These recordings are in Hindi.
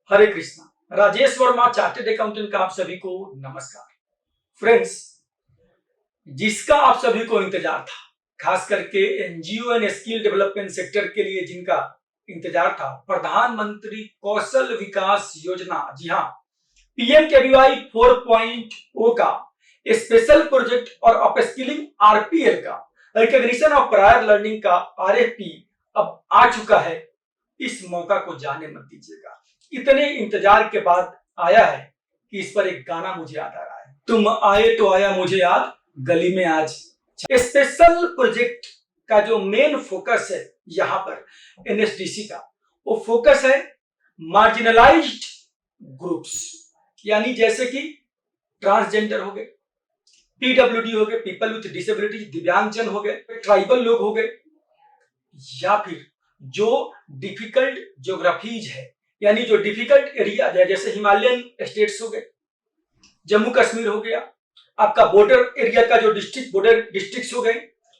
हरे कृष्णा। राजेश वर्मा चार्टेड अकाउंटेंट का आप सभी को नमस्कार। फ्रेंड्स, जिसका आप सभी को इंतजार था, खास करके NGO and skill development sector के लिए जिनका इंतजार था, प्रधानमंत्री कौशल विकास योजना, जी हाँ, पीएमकेवीवाई 4.0 का स्पेशल प्रोजेक्ट और अपस्किलिंग आरपीएल का रिकॉग्निशन ऑफ प्रायर लर्निंग का आरएफपी अब आ चुका है। इस मौका को जाने मत दीजिएगा। इतने इंतजार के बाद आया है कि इस पर एक गाना मुझे याद आ रहा है। तुम आए तो आया मुझे याद, गली में आज। स्पेशल प्रोजेक्ट का जो मेन फोकस है यहाँ पर एनएसडीसी का, वो फोकस है मार्जिनलाइज्ड ग्रुप्स, यानी जैसे कि ट्रांसजेंडर हो गए, पीडब्ल्यूडी हो गए, पीपल विथ डिसेबिलिटी, दिव्यांगजन हो गए, ट्राइबल लोग हो गए, या फिर जो डिफिकल्ट ज्योग्राफीज है, यानी जो डिफिकल्ट एरिया है, जैसे हिमालयन स्टेट्स हो गए, जम्मू कश्मीर हो गया, आपका बॉर्डर एरिया का जो बॉर्डर डिस्ट्रिक्ट्स हो गए,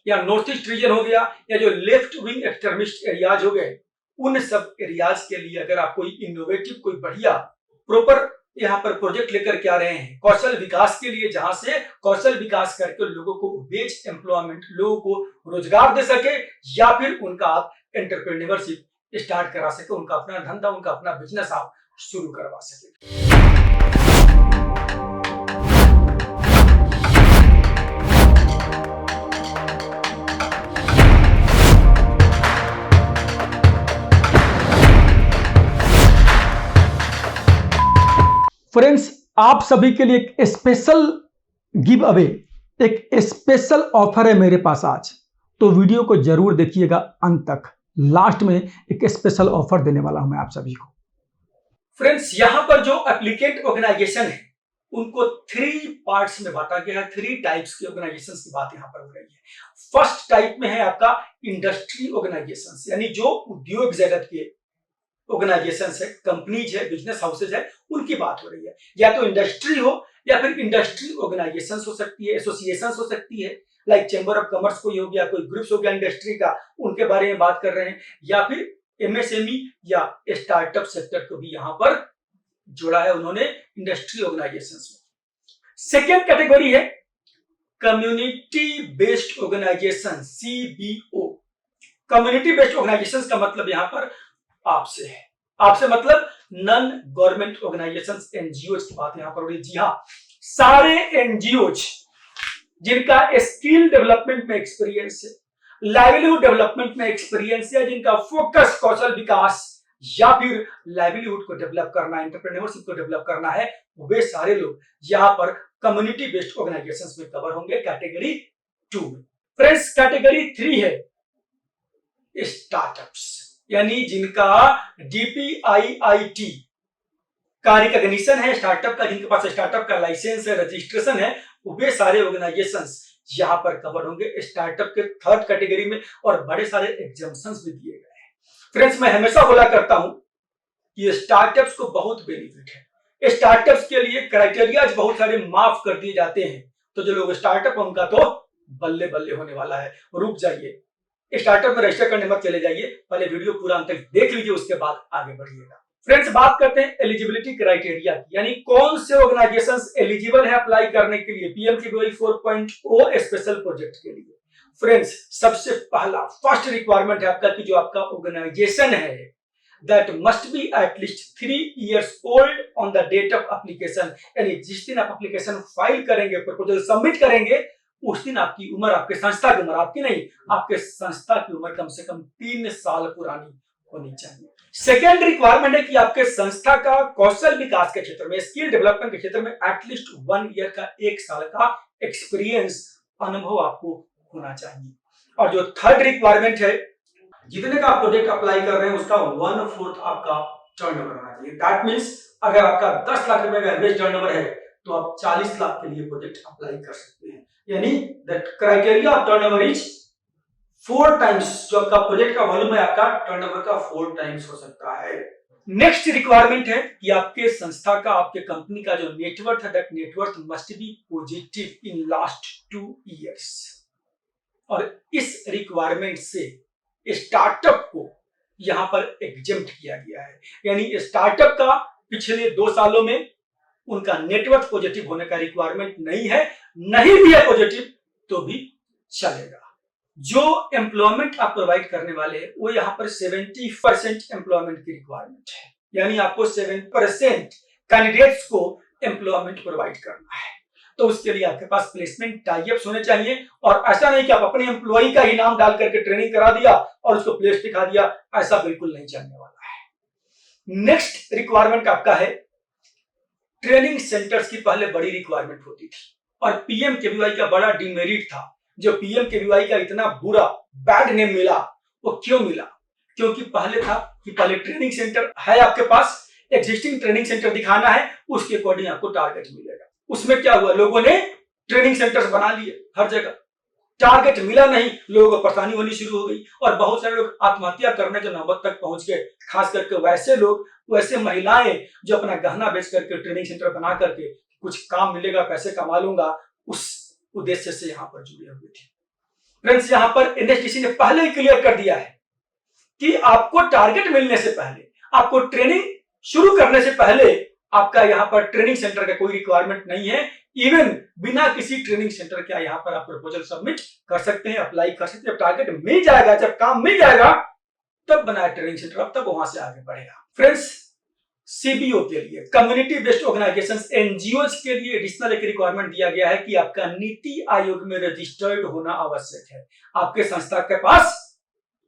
या नॉर्थ ईस्ट रीजन हो गया, या जो लेफ्ट विंग एक्सट्रीमिस्ट एरियाज हो गए, उन सब एरियाज के लिए अगर आप कोई इनोवेटिव, कोई बढ़िया प्रॉपर यहाँ पर प्रोजेक्ट लेकर के आ रहे हैं कौशल विकास के लिए, जहां से कौशल विकास करके लोगों को वेज एम्प्लॉयमेंट, लोगों को रोजगार दे सके, या फिर उनका आप एंटरप्रेन्योरशिप स्टार्ट करा सके, उनका अपना धंधा, उनका अपना बिजनेस आप शुरू करवा सके। फ्रेंड्स, आप सभी के लिए एक स्पेशल गिव अवे, एक स्पेशल ऑफर है मेरे पास आज, तो वीडियो को जरूर देखिएगा अंत तक। लास्ट में एक स्पेशल ऑफर देने वाला हूं मैं आप सभी को। फ्रेंड्स, यहां पर जो एप्लीकेंट ऑर्गेनाइजेशन है उनको 3 पार्ट्स में बांटा गया है। 3 टाइप्स के ऑर्गेनाइजेशंस की बात यहां पर हो रही है। फर्स्ट टाइप में है आपका इंडस्ट्री ऑर्गेनाइजेशंस, यानी जो उद्योग जगत के ऑर्गेनाइजेशंस है, कंपनीज है, बिजनेस हाउसेज है, उनकी बात हो रही है। या तो इंडस्ट्री हो, या फिर इंडस्ट्री ऑर्गेनाइजेशंस हो सकती है, एसोसिएशंस हो सकती है, लाइक चैम्बर ऑफ कॉमर्स कोई हो गया, कोई ग्रुप्स हो गया इंडस्ट्री का, उनके बारे में बात कर रहे हैं, या फिर एमएसएमई या स्टार्टअप सेक्टर को भी यहां पर जोड़ा है उन्होंने इंडस्ट्री ऑर्गेनाइजेशंस में। सेकेंड कैटेगरी है community based organisation, CBO. Community based organisations का मतलब यहां पर आपसे है। आपसे मतलब नॉन गवर्नमेंट ऑर्गेनाइजेशंस, एनजीओ की बात यहां पर हो रही है। जी हाँ, सारे एनजीओ जिनका स्किल डेवलपमेंट में एक्सपीरियंस है, लाइवलीहुड डेवलपमेंट में एक्सपीरियंस है, जिनका फोकस कौशल विकास या फिर लाइवलीहुड को डेवलप करना, एंटरप्रेन्योरशिप को डेवलप करना है, वे सारे लोग यहां पर कम्युनिटी बेस्ड ऑर्गेनाइजेशंस में कवर होंगे कैटेगरी 2 में। फ्रेंड्स, कैटेगरी 3 है स्टार्टअप्स, यानी जिनका डीपीआईआईटी का रिकॉग्निशन है स्टार्टअप का, जिनके पास स्टार्टअप का लाइसेंस है, रजिस्ट्रेशन है, वे सारे ऑर्गेनाइजेशंस यहां पर कवर होंगे स्टार्टअप के 3rd कैटेगरी में, और बड़े सारे एग्जाम्पशंस भी दिए गए हैं। फ्रेंड्स, मैं हमेशा बोला करता हूं कि स्टार्टअप्स को बहुत बेनिफिट है। स्टार्टअप्स के लिए क्राइटेरिया बहुत सारे माफ कर दिए जाते हैं, तो जो लोग स्टार्टअप, उनका तो बल्ले बल्ले होने वाला है। रुक जाइए, स्टार्टअप में रजिस्टर करने मत चले जाइए, पहले वीडियो पूरा अंत तक देख लीजिए, उसके बाद आगे बढ़िएगा। फ्रेंड्स, बात करते हैं एलिजिबिलिटी क्राइटेरिया की, यानी कौन से ऑर्गेनाइजेशंस एलिजिबल है अप्लाई करने के लिए पीएमकेवीवाई 4.0 स्पेशल प्रोजेक्ट के लिए। फ्रेंड्स, सबसे पहला फर्स्ट रिक्वायरमेंट है आपका कि जो आपका ऑर्गेनाइजेशन है that must be at least 3 years old on the date of application, यानी जिस दिन आप एप्लीकेशन फाइल करेंगे, प्रपोजल सबमिट करेंगे, उस दिन आपकी उम्र, आपके संस्था की उम्र, आपकी नहीं, आपके संस्था की उम्र कम से कम 3 साल पुरानी होनी चाहिए। सेकेंड रिक्वायरमेंट है कि आपके संस्था का कौशल विकास के क्षेत्र में, स्किल डेवलपमेंट के क्षेत्र में एटलीस्ट 1 year का, 1 साल का एक्सपीरियंस, अनुभव आपको होना चाहिए। और जो थर्ड रिक्वायरमेंट है, जितने का आप प्रोजेक्ट अप्लाई कर रहे हैं उसका 1/4 आपका टर्नओवर होना चाहिए। दैट मींस अगर आपका 10 लाख रुपए का एवरेज टर्नओवर है तो आप 40 लाख के लिए प्रोजेक्ट अप्लाई कर सकते हैं, यानी the criteria of turnover is 4 times, जो आपका प्रोजेक्ट का वॉल्यूम है आपका टर्नओवर का 4 टाइम्स हो सकता है। नेक्स्ट रिक्वायरमेंट है कि आपके संस्था का, आपके कंपनी का जो नेटवर्थ है, that net worth must be positive in last 2 years। और इस रिक्वायरमेंट से स्टार्टअप को यहां पर एग्जेम्प्ट किया गया है, यानी स्टार्टअप का पिछले 2 सालों में उनका नेटवर्क पॉजिटिव होने का रिक्वायरमेंट नहीं है, नहीं भी है पॉजिटिव तो भी चलेगा। जो एम्प्लॉयमेंट आप प्रोवाइड करने वाले हैं वो यहाँ पर 70% एम्प्लॉयमेंट की रिक्वायरमेंट है, यानी आपको 7% कैंडिडेट्स को एम्प्लॉयमेंट प्रोवाइड करना है। तो उसके लिए आपके पास प्लेसमेंट टाइप्स होने चाहिए, और ऐसा नहीं कि आप अपने एम्प्लॉय का ही नाम डाल करके ट्रेनिंग करा दिया और उसको प्लेस दिखा दिया, ऐसा बिल्कुल नहीं चलने वाला है। नेक्स्ट रिक्वायरमेंट आपका है, ट्रेनिंग सेंटर्स की पहले बड़ी रिक्वायरमेंट होती थी और पीएमकेवीवाई का बड़ा डिमेरिट था। जो पीएमकेवीवाई का इतना बुरा बैड नेम मिला, वो क्यों मिला? क्योंकि पहले था कि पहले ट्रेनिंग सेंटर है आपके पास, एग्जिस्टिंग ट्रेनिंग सेंटर दिखाना है, उसके अकॉर्डिंग आपको टारगेट मिलेगा। उसमें क्या हुआ, लोगों ने ट्रेनिंग सेंटर्स बना लिए हर जगह, टारगेट मिला नहीं, लोगों को परेशानी होनी शुरू हो गई और बहुत सारे लोग आत्महत्या करने के नौबत तक पहुंच गए। खास करके वैसे लोग, वैसे महिलाएं जो अपना गहना बेच करके ट्रेनिंग सेंटर बना करके कुछ काम मिलेगा, पैसे कमा लूंगा, उस उद्देश्य से यहाँ पर जुड़े हुए थे। फ्रेंड्स, यहाँ पर एनएचडीसी ने पहले ही क्लियर कर दिया है कि आपको टारगेट मिलने से पहले, आपको ट्रेनिंग शुरू करने से पहले आपका यहाँ पर ट्रेनिंग सेंटर का कोई रिक्वायरमेंट नहीं है। इवन बिना किसी ट्रेनिंग सेंटर के यहाँ पर आप प्रपोजल सबमिट कर सकते हैं, अप्लाई कर सकते हैं। टारगेट मिल जाएगा, जब काम मिल जाएगा तब बनाया ट्रेनिंग सेंटर, अब तब वहां से आगे बढ़ेगा। फ्रेंड्स, सीबीओ के लिए, कम्युनिटी बेस्ड ऑर्गेनाइजेशंस, एनजीओज के लिए एडिशनल एक रिक्वायरमेंट दिया गया है कि आपका नीति आयोग में रजिस्टर्ड होना आवश्यक है। आपके संस्था के पास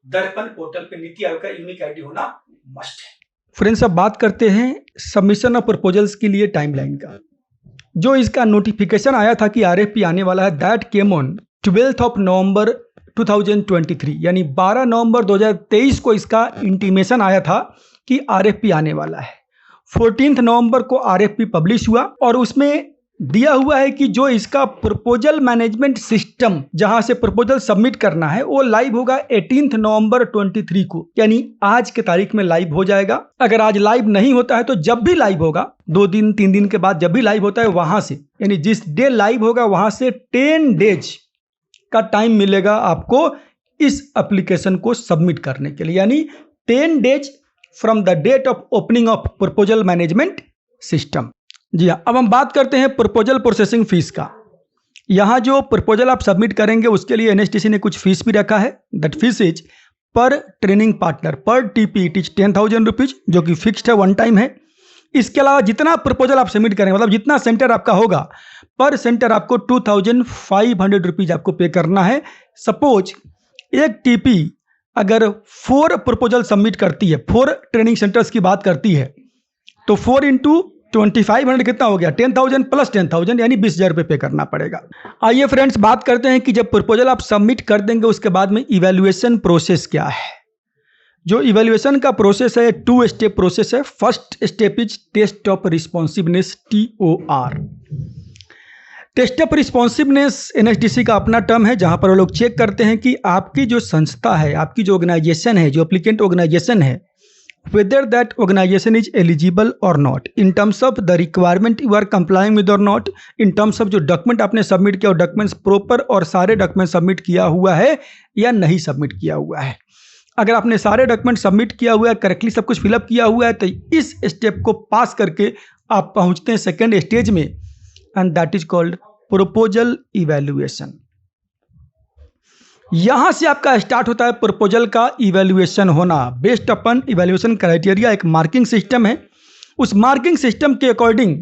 दर्पण पोर्टल पे नीति आयोग का यूनिक आईडी होना मस्ट है। फ्रेंड्स, अब बात करते हैं सबमिशन ऑफ प्रपोजल्स के लिए टाइमलाइन का। जो इसका नोटिफिकेशन आया था कि आरएफपी आने वाला है, that came on 12 of November 2023, यानी 12 नवंबर 2023 को इसका इंटीमेशन आया था कि आरएफपी आने वाला है। 14 नवंबर को आरएफपी पब्लिश हुआ और उसमें दिया हुआ है कि जो इसका प्रपोजल मैनेजमेंट सिस्टम, जहां से प्रपोजल सबमिट करना है, वो लाइव होगा 18 नवंबर 23 को, यानी आज के तारीख में लाइव हो जाएगा। अगर आज लाइव नहीं होता है तो जब भी लाइव होगा, 2 दिन 3 दिन के बाद जब भी लाइव होता है, वहां से, यानी जिस डे लाइव होगा वहां से 10 डेज का टाइम मिलेगा आपको इस एप्लीकेशन को सबमिट करने के लिए, यानी 10 days from the date of opening of proposal management system. जी हाँ, अब हम बात करते हैं प्रपोजल प्रोसेसिंग फीस का। यहाँ जो प्रपोजल आप सबमिट करेंगे उसके लिए एनएचडीसी ने कुछ फीस भी रखा है। दैट फीस इज पर ट्रेनिंग पार्टनर पर टीपी इट इज 10,000 रुपीज, जो कि फिक्स्ड है, वन टाइम है। इसके अलावा जितना प्रपोजल आप सबमिट करेंगे, मतलब जितना सेंटर आपका होगा, पर सेंटर आपको 2,500 रुपीज आपको पे करना है। सपोज एक टीपी अगर 4 प्रपोजल सबमिट करती है, 4 ट्रेनिंग सेंटर्स की बात करती है, तो 4 इंटू 2500 कितना हो गया, 10,000 प्लस 10,000, यानी 20,000 रुपये पे करना पड़ेगा। आइए फ्रेंड्स, बात करते हैं कि जब प्रपोजल आप सबमिट कर देंगे उसके बाद में इवैल्यूएशन प्रोसेस क्या है। जो इवैल्यूएशन का प्रोसेस है, 2 स्टेप प्रोसेस है। First step is test of responsiveness, TOR। Test of responsiveness NHDC का अपना टर्म है, जहां पर वो लोग चेक करते हैं कि आपकी जो संस्था है, आपकी जो ऑर्गेनाइजेशन है, जो एप्लीकेंट ऑर्गेनाइजेशन है, whether that organization is eligible or not in terms of the requirement you are complying with or not, in terms of जो डॉक्यूमेंट आपने सबमिट किया, और डॉक्यूमेंट्स प्रॉपर और सारे डॉक्यूमेंट सबमिट किया हुआ है या नहीं सबमिट किया हुआ है। अगर आपने सारे डॉक्यूमेंट सबमिट किया हुआ है, करेक्टली सब कुछ फिलअप किया हुआ है, तो इस स्टेप को पास करके आप पहुंचते हैं सेकेंड स्टेज में, and that is called proposal evaluation. यहां से आपका स्टार्ट होता है प्रपोजल का इवैल्यूएशन होना। बेस्ड अपन इवैल्यूएशन क्राइटेरिया, एक मार्किंग सिस्टम है, उस मार्किंग सिस्टम के अकॉर्डिंग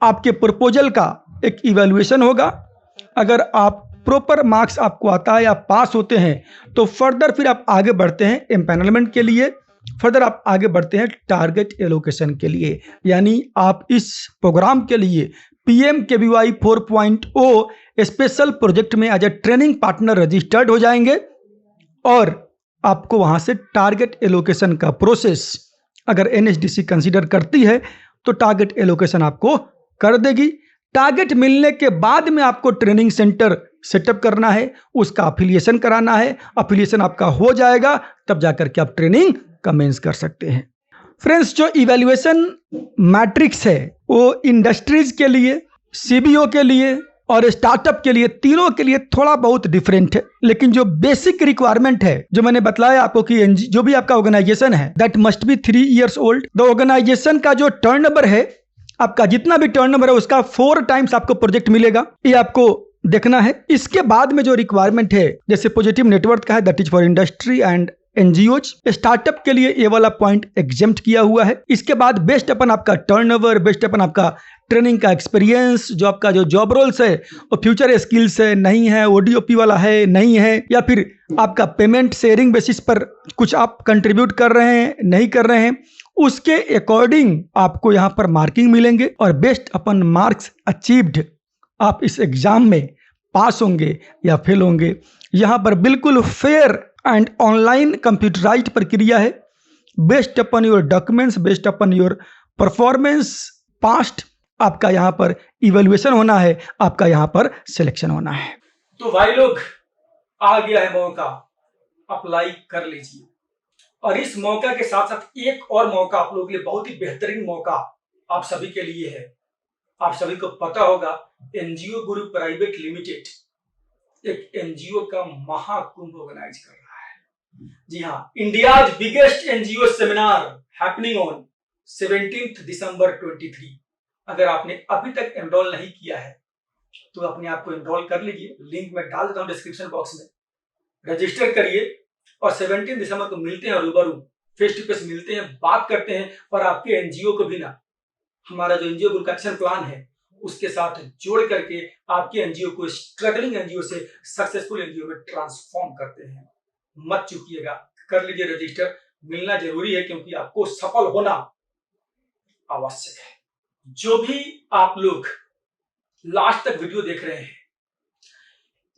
आपके प्रपोजल का एक इवैल्यूएशन होगा। अगर आप प्रॉपर मार्क्स आपको आता है, आप पास होते हैं, तो फर्दर फिर आप आगे बढ़ते हैं एम्पैनलमेंट के लिए, फर्दर आप आगे बढ़ते हैं टारगेट एलोकेशन के लिए, यानी आप इस प्रोग्राम के लिए PMKVY 4.0 स्पेशल प्रोजेक्ट में as a training partner registered हो जाएंगे, और आपको वहां से टारगेट एलोकेशन का प्रोसेस अगर एनएचडीसी कंसीडर करती है तो टारगेट एलोकेशन आपको कर देगी। टारगेट मिलने के बाद में आपको ट्रेनिंग सेंटर सेटअप करना है, उसका अफिलिएशन कराना है। अफिलिएशन आपका हो जाएगा तब जाकर के आप ट्रेनिंग कमेंस कर सकते हैं। फ्रेंड्स, जो इवैल्यूएशन मैट्रिक्स है वो इंडस्ट्रीज के लिए, सीबीओ के लिए और स्टार्टअप के लिए, तीनों के लिए थोड़ा बहुत डिफरेंट है। लेकिन जो बेसिक रिक्वायरमेंट है, जो मैंने बताया आपको कि जो भी आपका ऑर्गेनाइजेशन है, that must be 3 years old. The organisation का जो टर्नओवर है, आपका जितना भी टर्नओवर है उसका 4 times आपको प्रोजेक्ट मिलेगा, ये आपको देखना है। इसके बाद में जो रिक्वायरमेंट है, जैसे पॉजिटिव नेटवर्क का है, that is for industry and NGO. Startup के लिए ये वाला पॉइंट एग्जेम्प्ट किया हुआ है। इसके बाद बेस्ड अपन आपका टर्नओवर, बेस्ड अपन आपका ट्रेनिंग का एक्सपीरियंस, जो आपका जो जॉब रोल्स है वो फ्यूचर स्किल्स है नहीं है, ओडीओपी वाला है नहीं है, या फिर आपका पेमेंट शेयरिंग बेसिस पर कुछ आप कंट्रीब्यूट कर रहे हैं नहीं कर रहे हैं, उसके अकॉर्डिंग आपको यहाँ पर मार्किंग मिलेंगे। और बेस्ड अपन मार्क्स अचीव्ड आप इस एग्जाम में पास होंगे या फेल होंगे। यहाँ पर बिल्कुल फेयर एंड ऑनलाइन कंप्यूटराइज्ड प्रक्रिया है। Based upon your documents, based upon your performance past, आपका यहाँ पर इवेल्युएशन होना है, आपका यहाँ पर सिलेक्शन होना है। तो भाई लोग, आ गया है मौका, अप्लाई कर लीजिए। और इस मौका के साथ साथ एक और मौका आप लोगों के लिए, बहुत ही बेहतरीन मौका आप सभी के लिए है। आप सभी को पता होगा, एनजीओ गुरु प्राइवेट लिमिटेड एक एनजीओ का महाकुंभ ऑर्गेनाइज कर रहा है। जी हाँ, India's biggest NGO seminar happening on 17 दिसंबर 23। अगर आपने अभी तक एनरोल नहीं किया है तो अपने आप को एनरोल कर लीजिए, लिंक में डाल देता हूं डिस्क्रिप्शन बॉक्स में। रजिस्टर करिए और 17 दिसंबर को मिलते हैं, रूबरू फेस टू फेस मिलते हैं, बात करते हैं। और आपके एनजीओ को भी ना, हमारा जो एनजीओ गुरु का एक्शन प्लान है उसके साथ जोड़ करके आपके एनजीओ को स्ट्रगलिंग एनजीओ से सक्सेसफुल एनजीओ में ट्रांसफॉर्म करते हैं। मत चूकिएगा, कर लीजिए रजिस्टर, मिलना जरूरी है क्योंकि आपको सफल होना आवश्यक है। जो भी आप लोग लास्ट तक वीडियो देख रहे हैं,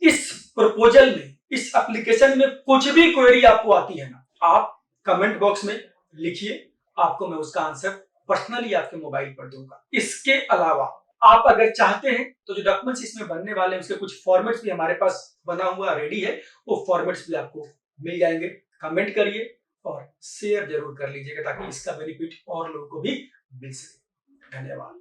इस प्रपोजल में, इस एप्लीकेशन में कुछ भी क्वेरी आपको आती है ना, आप कमेंट बॉक्स में लिखिए, आपको मैं उसका आंसर पर्सनली आपके मोबाइल पर दूंगा। इसके अलावा आप अगर चाहते हैं तो जो डॉक्यूमेंट्स इसमें बनने वाले हैं उसके कुछ फॉर्मेट्स भी हमारे पास बना हुआ रेडी है, वो फॉर्मेट्स भी आपको मिल जाएंगे। कमेंट करिए और शेयर जरूर कर लीजिएगा ताकि इसका बेनिफिट और लोगों को भी मिल सके। धन्यवाद।